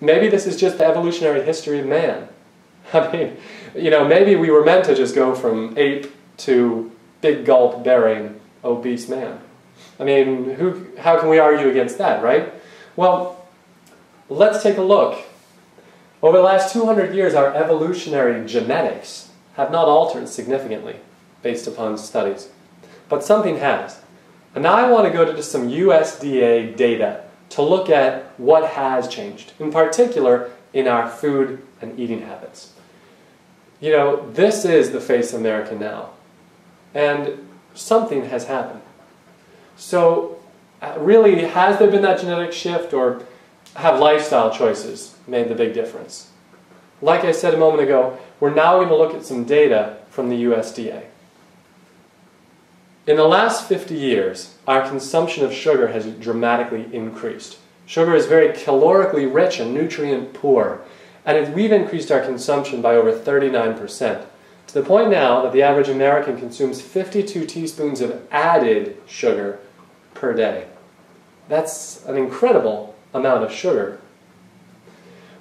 maybe this is just the evolutionary history of man. I mean, maybe we were meant to just go from ape to big gulp bearing obese man. I mean, how can we argue against that, right? Well, let's take a look. Over the last 200 years, our evolutionary genetics have not altered significantly based upon studies. But something has. And now I want to go to just some USDA data to look at what has changed, in particular in our food and eating habits. This is the face of America now. And something has happened. So, really, has there been that genetic shift, or have lifestyle choices made the big difference? Like I said a moment ago, we're now going to look at some data from the USDA. In the last 50 years, our consumption of sugar has dramatically increased. Sugar is very calorically rich and nutrient poor, and we've increased our consumption by over 39%, to the point now that the average American consumes 52 teaspoons of added sugar per day. That's an incredible amount of sugar.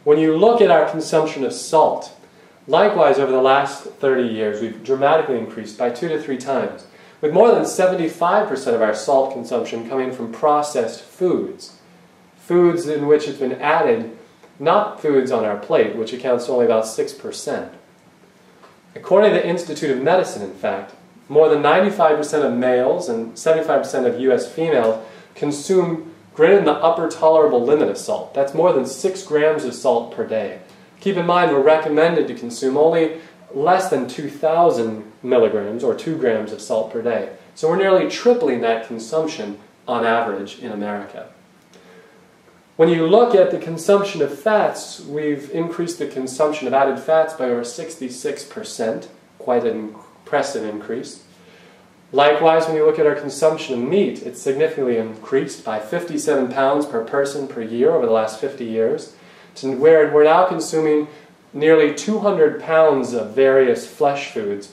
When you look at our consumption of salt, likewise over the last 30 years, we've dramatically increased by 2 to 3 times, with more than 75% of our salt consumption coming from processed foods. Foods in which it's been added, not foods on our plate, which accounts for only about 6%. According to the Institute of Medicine, in fact, more than 95% of males and 75% of US females consume greater than the upper tolerable limit of salt. That's more than 6 grams of salt per day. Keep in mind, we're recommended to consume only less than 2,000 milligrams, or 2 grams of salt per day. So we're nearly tripling that consumption on average in America. When you look at the consumption of fats, we've increased the consumption of added fats by over 66%, quite an impressive increase. Likewise, when you look at our consumption of meat, it's significantly increased by 57 pounds per person per year over the last 50 years, to where we're now consuming nearly 200 pounds of various flesh foods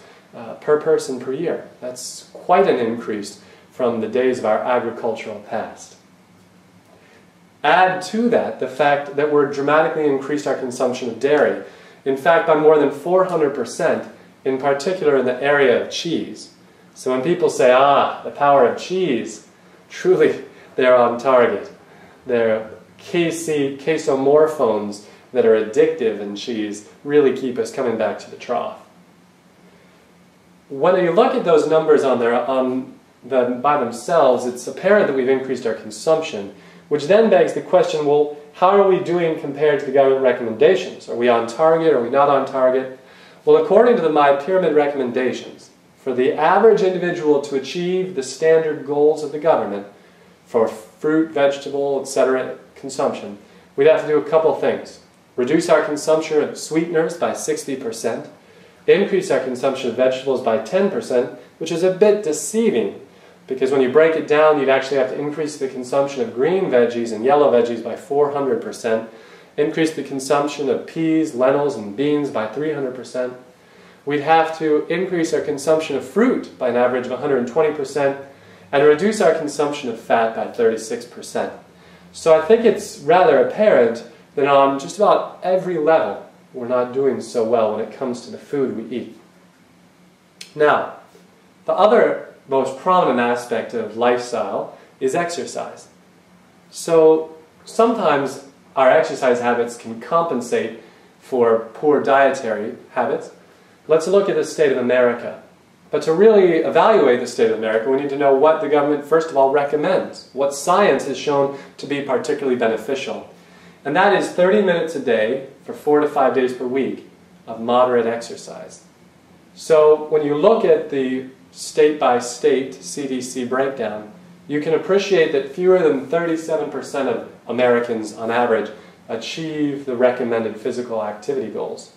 per person per year. That's quite an increase from the days of our agricultural past. Add to that the fact that we're dramatically increased our consumption of dairy. In fact, by more than 400%, in particular in the area of cheese. So when people say, the power of cheese, truly they're on target. They're casomorphones that are addictive in cheese really keep us coming back to the trough. When you look at those numbers by themselves, it's apparent that we've increased our consumption, which then begs the question, well, how are we doing compared to the government recommendations? Are we on target? Are we not on target? Well, according to the My Pyramid recommendations, for the average individual to achieve the standard goals of the government for fruit, vegetable, etc. consumption, we'd have to do a couple things. Reduce our consumption of sweeteners by 60%, increase our consumption of vegetables by 10%, which is a bit deceiving, because when you break it down, you'd actually have to increase the consumption of green veggies and yellow veggies by 400%, increase the consumption of peas, lentils, and beans by 300%. We'd have to increase our consumption of fruit by an average of 120%, and reduce our consumption of fat by 36%. So I think it's rather apparent that on just about every level, we're not doing so well when it comes to the food we eat. Now, the other most prominent aspect of lifestyle is exercise. So sometimes our exercise habits can compensate for poor dietary habits. Let's look at the state of America. But to really evaluate the state of America, we need to know what the government, first of all, recommends, what science has shown to be particularly beneficial. And that is 30 minutes a day for 4 to 5 days per week of moderate exercise. So when you look at the state-by-state CDC breakdown, you can appreciate that fewer than 37% of Americans, on average, achieve the recommended physical activity goals.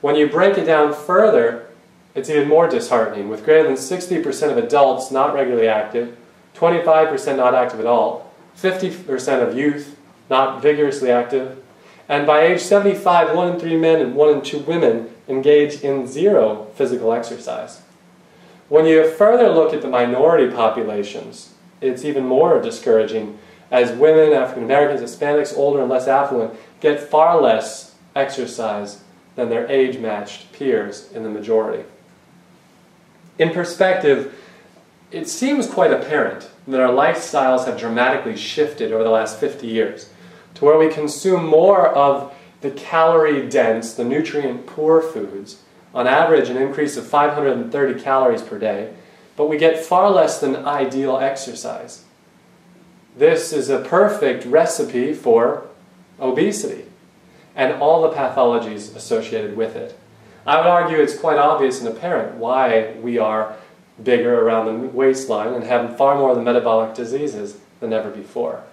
When you break it down further, it's even more disheartening, with greater than 60% of adults not regularly active, 25% not active at all, 50% of youth not vigorously active, and by age 75, 1 in 3 men and 1 in 2 women engage in 0 physical exercise. When you further look at the minority populations, it's even more discouraging, as women, African Americans, Hispanics, older and less affluent, get far less exercise than their age-matched peers in the majority. In perspective, it seems quite apparent that our lifestyles have dramatically shifted over the last 50 years to where we consume more of the calorie-dense, the nutrient-poor foods, on average an increase of 530 calories per day, but we get far less than ideal exercise. This is a perfect recipe for obesity and all the pathologies associated with it. I would argue it's quite obvious and apparent why we are bigger around the waistline and have far more of the metabolic diseases than ever before.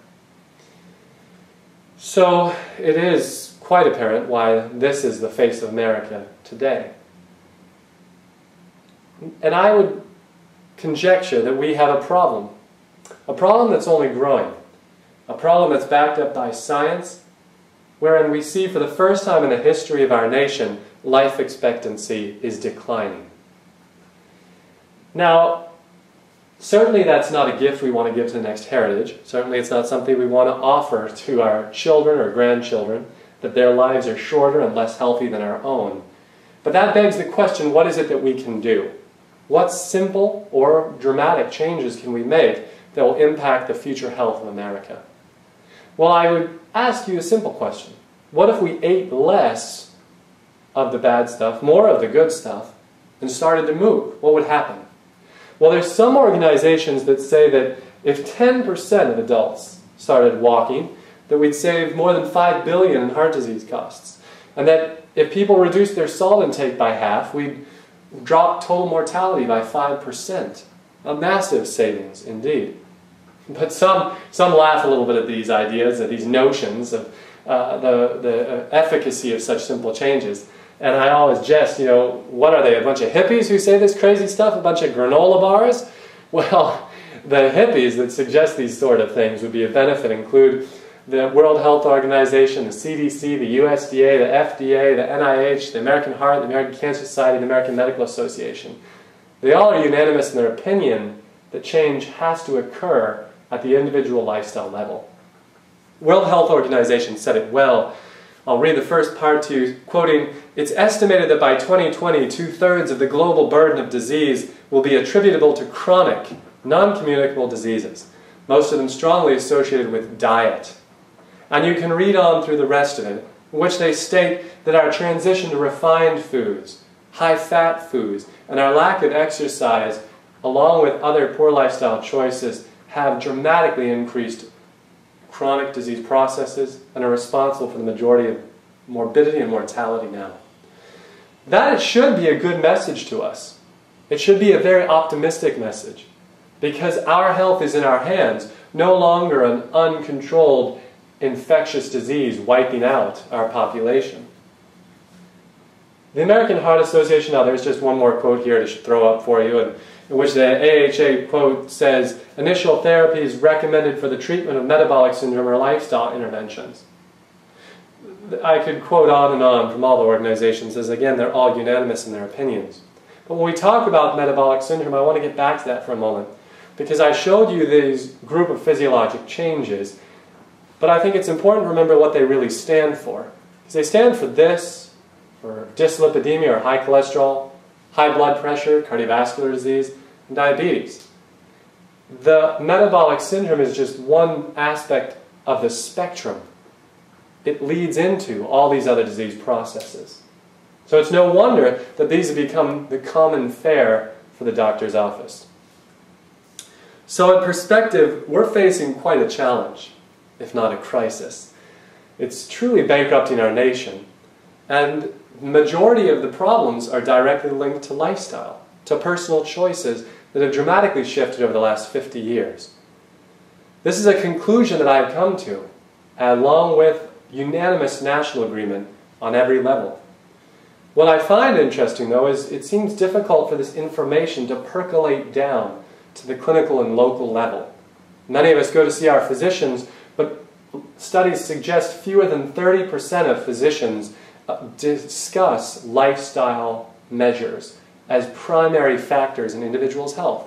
So it is quite apparent why this is the face of America today. And I would conjecture that we have a problem that's only growing, a problem that's backed up by science, wherein we see for the first time in the history of our nation, life expectancy is declining. Now, certainly that's not a gift we want to give to the next heritage. Certainly it's not something we want to offer to our children or grandchildren, that their lives are shorter and less healthy than our own. But that begs the question, what is it that we can do? What simple or dramatic changes can we make that will impact the future health of America? Well, I would ask you a simple question. What if we ate less of the bad stuff, more of the good stuff, and started to move? What would happen? Well, there's some organizations that say that if 10% of adults started walking, that we'd save more than $5 billion in heart disease costs. And that if people reduced their salt intake by half, we'd drop total mortality by 5%. A massive savings indeed. But some laugh a little bit at these ideas, at these notions of the efficacy of such simple changes. And I always jest, you know, what are they, a bunch of hippies who say this crazy stuff, a bunch of granola bars? Well, the hippies that suggest these sort of things would be a benefit include the World Health Organization, the CDC, the USDA, the FDA, the NIH, the American Heart, the American Cancer Society, the American Medical Association. They all are unanimous in their opinion that change has to occur at the individual lifestyle level. World Health Organization said it well. I'll read the first part to you, quoting, "It's estimated that by 2020, 2/3 of the global burden of disease will be attributable to chronic, non-communicable diseases, most of them strongly associated with diet." And you can read on through the rest of it, in which they state that our transition to refined foods, high-fat foods, and our lack of exercise, along with other poor lifestyle choices, have dramatically increased chronic disease processes and are responsible for the majority of morbidity and mortality now. That it should be a good message to us. It should be a very optimistic message, because our health is in our hands, no longer an uncontrolled infectious disease wiping out our population. The American Heart Association, now there's just one more quote here to throw up for you, in which the AHA quote says, "Initial therapies recommended for the treatment of metabolic syndrome or lifestyle interventions." I could quote on and on from all the organizations, as again, they're all unanimous in their opinions. But when we talk about metabolic syndrome, I want to get back to that for a moment, because I showed you these group of physiologic changes, but I think it's important to remember what they really stand for. Because they stand for this, for dyslipidemia or high cholesterol, high blood pressure, cardiovascular disease, and diabetes. The metabolic syndrome is just one aspect of the spectrum. It leads into all these other disease processes. So it's no wonder that these have become the common fare for the doctor's office. So in perspective, we're facing quite a challenge, if not a crisis. It's truly bankrupting our nation, and the majority of the problems are directly linked to lifestyle, to personal choices that have dramatically shifted over the last 50 years. This is a conclusion that I've come to, along with unanimous national agreement on every level. What I find interesting, though, is it seems difficult for this information to percolate down to the clinical and local level. Many of us go to see our physicians, but studies suggest fewer than 30% of physicians discuss lifestyle measures as primary factors in individuals' health.